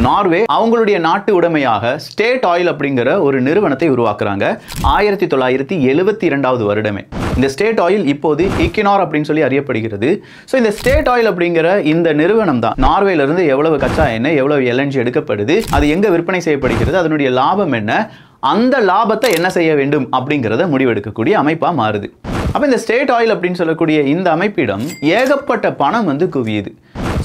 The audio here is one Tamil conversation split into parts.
நார்வே அவங்களுடைய நாட்டு உடைமையாக ஸ்டேட் ஆயில் அப்படிங்கிற ஒரு நிறுவனத்தை உருவாக்குறாங்க 1972வது வருடமே. இந்த ஸ்டேட் ஆயில் இப்போது ஈக்வினார் அப்படின்னு சொல்லி அறியப்படுகிறது. ஸோ இந்த ஸ்டேட் ஆயில் அப்படிங்கிற இந்த நிறுவனம் தான் நார்வேல இருந்து எவ்வளவு கச்சா எண்ணெய், எவ்வளவு எல்என்ஜி எடுக்கப்படுது, அது எங்க விற்பனை செய்யப்படுகிறது, அதனுடைய லாபம் என்ன, அந்த லாபத்தை என்ன செய்ய வேண்டும் அப்படிங்கிறத முடிவெடுக்கக்கூடிய அமைப்பா மாறுது. அப்ப இந்த ஸ்டேட் ஆயில் அப்படின்னு சொல்லக்கூடிய இந்த அமைப்பிடம் ஏகப்பட்ட பணம் வந்து குவியுது.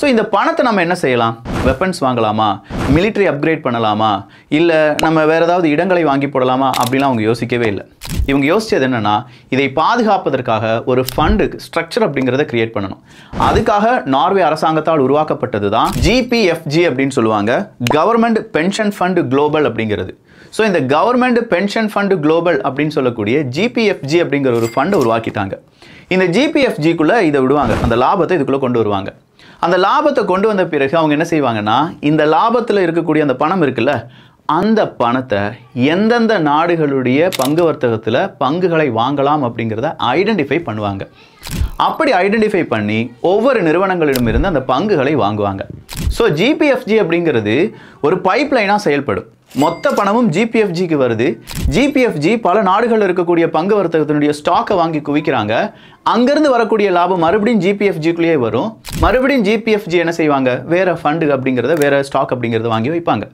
ஸோ இந்த பணத்தை நம்ம என்ன செய்யலாம்? வெப்பன்ஸ் வாங்கலாமா, மிலிட்ரி அப்கிரேட் பண்ணலாமா, இல்லை நம்ம வேற ஏதாவது இடங்களை வாங்கி போடலாமா அப்படிலாம் அவங்க யோசிக்கவே இல்லை. இவங்க யோசிச்சது என்னன்னா, இதை பாதுகாப்பதற்காக ஒரு ஃபண்டு ஸ்ட்ரக்சர் அப்படிங்கிறத கிரியேட் பண்ணணும். அதுக்காக நார்வே அரசாங்கத்தால் உருவாக்கப்பட்டது தான் ஜிபிஎஃப்ஜி அப்படின்னு சொல்லுவாங்க, கவர்மெண்ட் பென்ஷன் ஃபண்ட் குளோபல் அப்படிங்கிறது. ஸோ இந்த கவர்மெண்ட் பென்ஷன் ஃபண்ட் குளோபல் அப்படின்னு சொல்லக்கூடிய ஜிபிஎஃப்ஜி அப்படிங்கிற ஒரு ஃபண்டை உருவாக்கிட்டாங்க. இந்த ஜிபிஎஃப்ஜிக்குள்ள இதை விடுவாங்க, அந்த லாபத்தை இதுக்குள்ள கொண்டு வருவாங்க. அந்த லாபத்தை கொண்டு வந்த பிறகு அவங்க என்ன செய்வாங்கன்னா, இந்த லாபத்தில் இருக்கக்கூடிய அந்த பணம் இருக்குல்ல, அந்த பணத்தை எந்தெந்த நாடுகளுடைய பங்கு வர்த்தகத்தில் பங்குகளை வாங்கலாம் அப்படிங்கிறத ஐடென்டிஃபை பண்ணுவாங்க. அப்படி ஐடென்டிஃபை பண்ணி ஒவ்வொரு நிறுவனங்களிடமிருந்து அந்த பங்குகளை வாங்குவாங்க. ஸோ ஜிபிஎஃப்ஜி அப்படிங்கிறது ஒரு பைப்லைனாக செயல்படும். மொத்த பணமும் ஜிபிஎஃப்ஜிக்கு வருது. ஜிபிஎஃப்ஜி பல நாடுகளில் இருக்கக்கூடிய பங்கு வர்த்தகத்தினுடைய ஸ்டாக்கை வாங்கி குவிக்கிறாங்க. அங்கிருந்து வரக்கூடிய லாபம் மறுபடியும் ஜிபிஎஃப்ஜிக்குள்ளேயே வரும். மறுபடியும் ஜிபிஎஃப்ஜி என்ன செய்வாங்க, வேற ஃபண்டு அப்படிங்கிறத, வேற ஸ்டாக் அப்படிங்கிறத வாங்கி வைப்பாங்க.